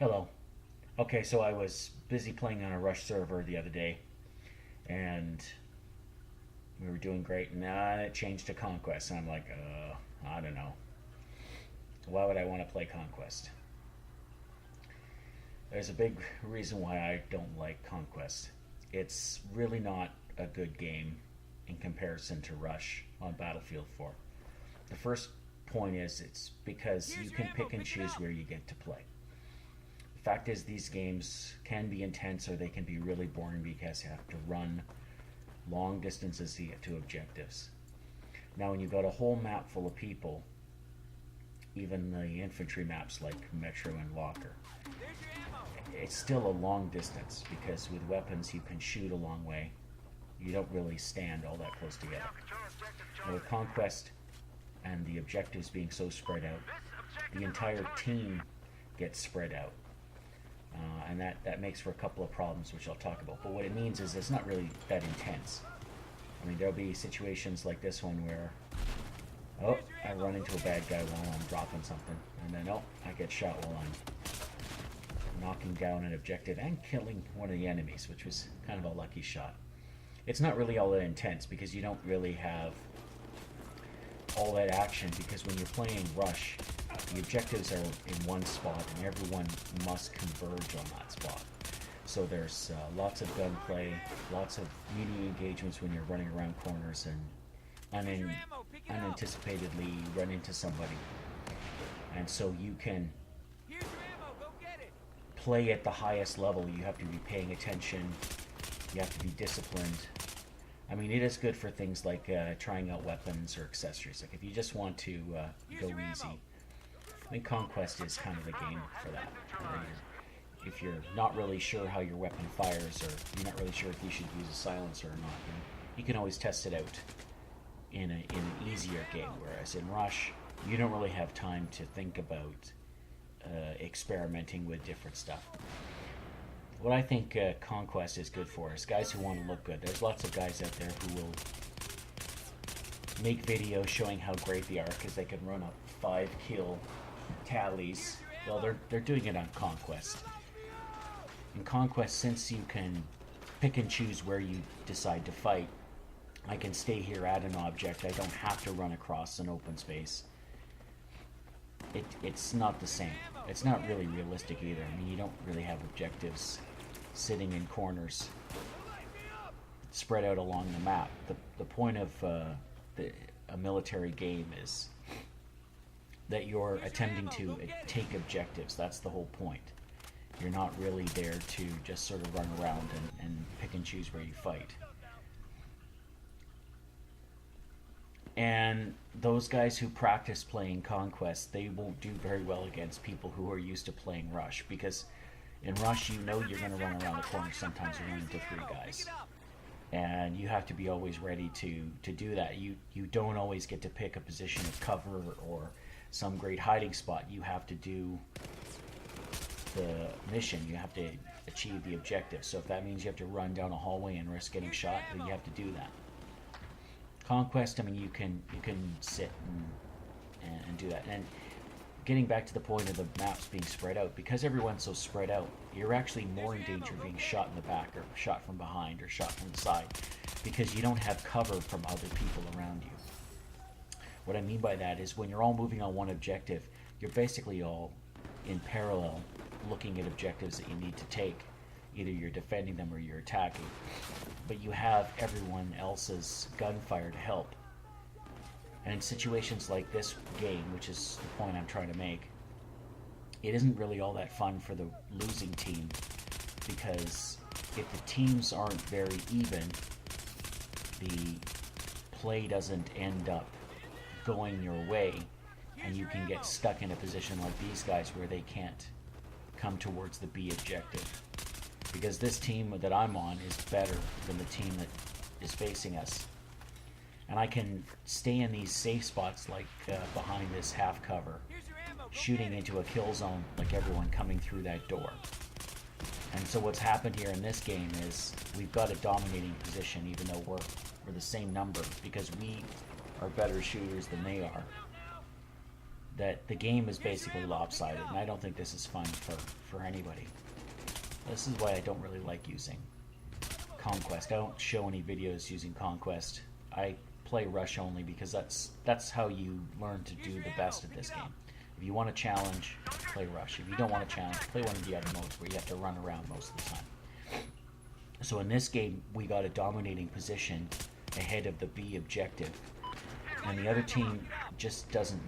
Hello. Okay, so I was busy playing on a Rush server the other day, and we were doing great, and then it changed to Conquest, and I'm like, I don't know. Why would I want to play Conquest? There's a big reason why I don't like Conquest. It's really not a good game in comparison to Rush on Battlefield 4. The first point is it's because you can pick and choose where you get to play. The fact is, these games can be intense or they can be really boring because you have to run long distances to get to objectives. Now, when you've got a whole map full of people, even the infantry maps like Metro and Locker, it's still a long distance because with weapons you can shoot a long way. You don't really stand all that close together. Now, with Conquest and the objectives being so spread out, the entire team gets spread out. And that makes for a couple of problems, which I'll talk about. But what it means is it's not really that intense. I mean, there'll be situations like this one where, oh, I run into a bad guy while I'm dropping something, and then, oh, I get shot while I'm knocking down an objective and killing one of the enemies, which was kind of a lucky shot. It's not really all that intense because you don't really have all that action, because when you're playing Rush, the objectives are in one spot and everyone must converge on that spot. So there's lots of gunplay, lots of media engagements when you're running around corners and unanticipatedly run into somebody. And so you can play at the highest level. You have to be paying attention, you have to be disciplined. I mean, it is good for things like trying out weapons or accessories. Like if you just want to go easy, I think Conquest is kind of the game for that. If you're not really sure how your weapon fires, or you're not really sure if you should use a silencer or not, you can always test it out in an easier game. Whereas in Rush, you don't really have time to think about experimenting with different stuff. What I think Conquest is good for is guys who want to look good. There's lots of guys out there who will make videos showing how great they are because they can run up 5 kill tallies. Well, they're doing it on Conquest. In Conquest, since you can pick and choose where you decide to fight, I can stay here at an object. I don't have to run across an open space. It's not the same. It's not really realistic either. I mean, you don't really have objectives sitting in corners spread out along the map. The point of a military game is that you're attempting to take objectives. That's the whole point. You're not really there to just sort of run around and pick and choose where you fight. And those guys who practice playing Conquest, they won't do very well against people who are used to playing Rush, because in Rush you know you're going to run around the corner. Sometimes you run into 3 guys, and you have to be always ready to do that. You don't always get to pick a position of cover or some great hiding spot. You have to do the mission. You have to achieve the objective. So if that means you have to run down a hallway and risk getting shot, then you have to do that. Conquest, I mean, you can sit and do that. And getting back to the point of the maps being spread out, because everyone's so spread out, you're actually more in danger of being shot in the back or shot from behind or shot from the side, because you don't have cover from other people around you. What I mean by that is when you're all moving on one objective, you're basically all in parallel looking at objectives that you need to take. Either you're defending them or you're attacking. But you have everyone else's gunfire to help. And in situations like this game, which is the point I'm trying to make, it isn't really all that fun for the losing team, because if the teams aren't very even, the play doesn't end up going your way, and you can get stuck in a position like these guys where they can't come towards the B objective. Because this team that I'm on is better than the team that is facing us. And I can stay in these safe spots like behind this half cover, shooting into a kill zone like everyone coming through that door. And so what's happened here in this game is we've got a dominating position, even though we're the same number, because we are better shooters than they are. that the game is basically lopsided, and I don't think this is fun for anybody. This is why I don't really like using Conquest. I don't show any videos using Conquest. I play Rush only because that's how you learn to do the best at this game. If you want to challenge, play Rush. If you don't want to challenge, play one of the other modes where you have to run around most of the time. So in this game, we got a dominating position ahead of the B objective, and the other team just doesn't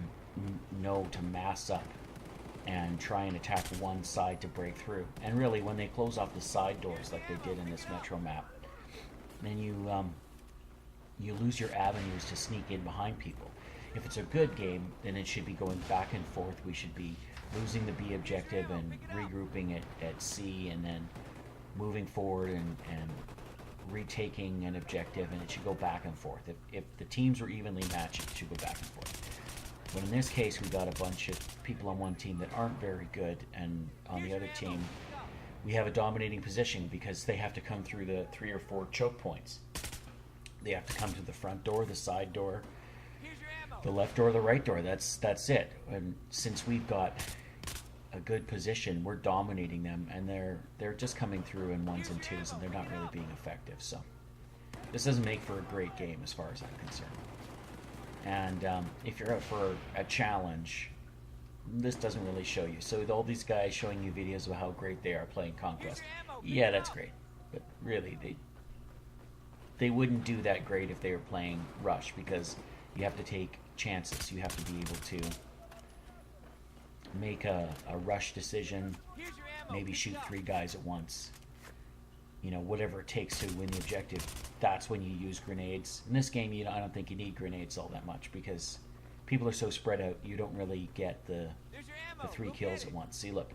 know to mass up and try and attack one side to break through. And really, when they close off the side doors like they did in this Metro map, then you lose your avenues to sneak in behind people. If it's a good game, then it should be going back and forth. We should be losing the B objective and regrouping it at C, and then moving forward and retaking an objective, and it should go back and forth. If the teams were evenly matched, it should go back and forth. But in this case, we got a bunch of people on one team that aren't very good, and on the other team, we have a dominating position because they have to come through the 3 or 4 choke points. They have to come to the front door, the side door, the left door, the right door. That's it. And since we've got a good position, we're dominating them, and they're just coming through in 1s and 2s, and they're not really being effective. So this doesn't make for a great game as far as I'm concerned. And if you're out for a challenge, this doesn't really show you. So with all these guys showing you videos of how great they are playing Conquest, yeah, that's great. But really, they wouldn't do that great if they were playing Rush, because you have to take chances. You have to be able to make a rush decision, maybe shoot 3 guys at once. You know, whatever it takes to win the objective. That's when you use grenades. In this game, I don't think you need grenades all that much because people are so spread out. You don't really get the 3 kills at once. See, look,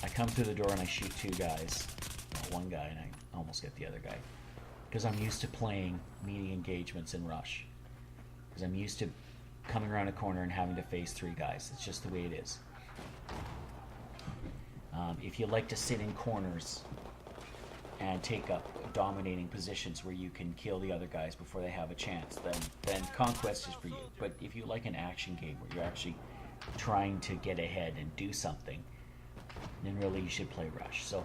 I come through the door and I shoot 2 guys, well, 1 guy, and I almost get the other guy because I'm used to playing meaty engagements in Rush. Because I'm used to coming around a corner and having to face 3 guys. It's just the way it is. If you like to sit in corners and take up dominating positions where you can kill the other guys before they have a chance, then Conquest is for you. But if you like an action game where you're actually trying to get ahead and do something, then really you should play Rush. So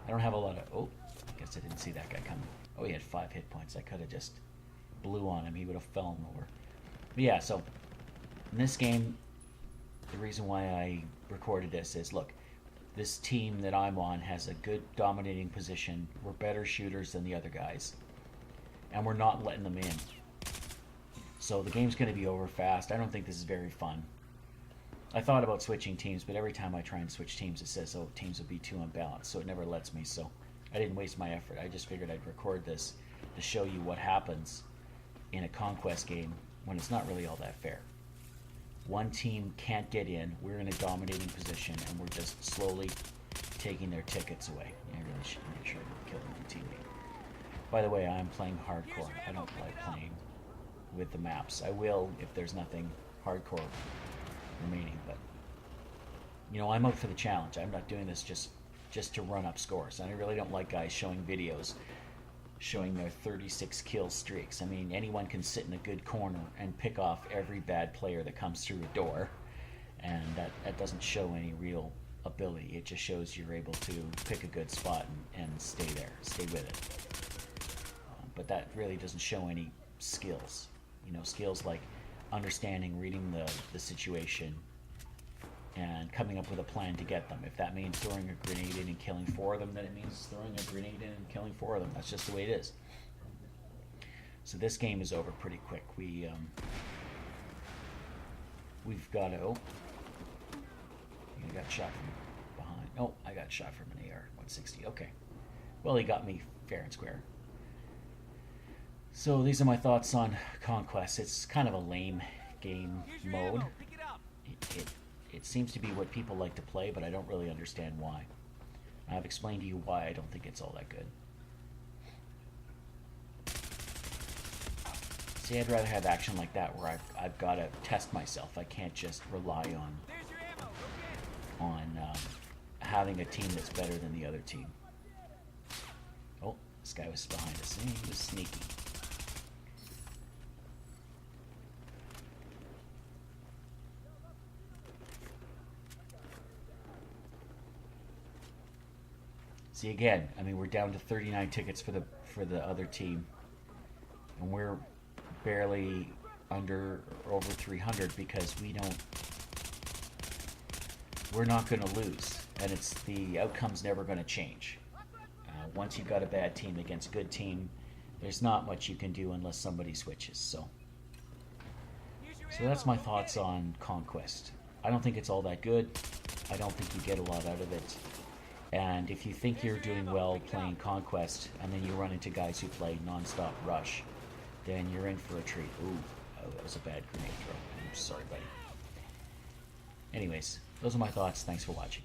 I don't have a lot of... Oh, I guess I didn't see that guy coming. Oh, he had 5 hit points. I could have just blew on him. He would have fallen over. But yeah, so in this game, the reason why I recorded this is, look, this team that I'm on has a good dominating position. We're better shooters than the other guys, and we're not letting them in. So the game's going to be over fast. I don't think this is very fun. I thought about switching teams, but every time I try and switch teams, it says, oh, teams will be too unbalanced, so it never lets me. So I didn't waste my effort. I just figured I'd record this to show you what happens in a Conquest game when it's not really all that fair. One team can't get in, we're in a dominating position, and we're just slowly taking their tickets away. I really should make sure I don't kill my teammate. By the way, I'm playing hardcore. I don't like playing with the maps. I will if there's nothing hardcore remaining, but you know, I'm out for the challenge. I'm not doing this just to run up scores. And I really don't like guys showing videos showing their 36 kill streaks. I mean, anyone can sit in a good corner and pick off every bad player that comes through a door, and that doesn't show any real ability. It just shows you're able to pick a good spot and stay there, stay with it. But that really doesn't show any skills. You know, skills like understanding, reading the situation, and coming up with a plan to get them. If that means throwing a grenade in and killing 4 of them, then it means throwing a grenade in and killing 4 of them. That's just the way it is. So this game is over pretty quick. We've got to... Oh, I got shot from behind. Oh, I got shot from an AR-160. Okay. Well, he got me fair and square. So these are my thoughts on Conquest. It's kind of a lame game mode. It seems to be what people like to play, but I don't really understand why. I've explained to you why I don't think it's all that good. See, I'd rather have action like that where I've got to test myself. I can't just rely on having a team that's better than the other team. Oh, this guy was behind us. He was sneaky. See again, I mean we're down to 39 tickets for the other team, and we're barely under or over 300 because we're not going to lose, and it's the outcome's never going to change. Once you've got a bad team against a good team, there's not much you can do unless somebody switches. So that's my thoughts on Conquest. I don't think it's all that good. I don't think you get a lot out of it. And if you think you're doing well playing Conquest and then you run into guys who play non-stop Rush, then you're in for a treat. Ooh, oh, that was a bad grenade throw. I'm sorry, buddy. Anyways, those are my thoughts. Thanks for watching.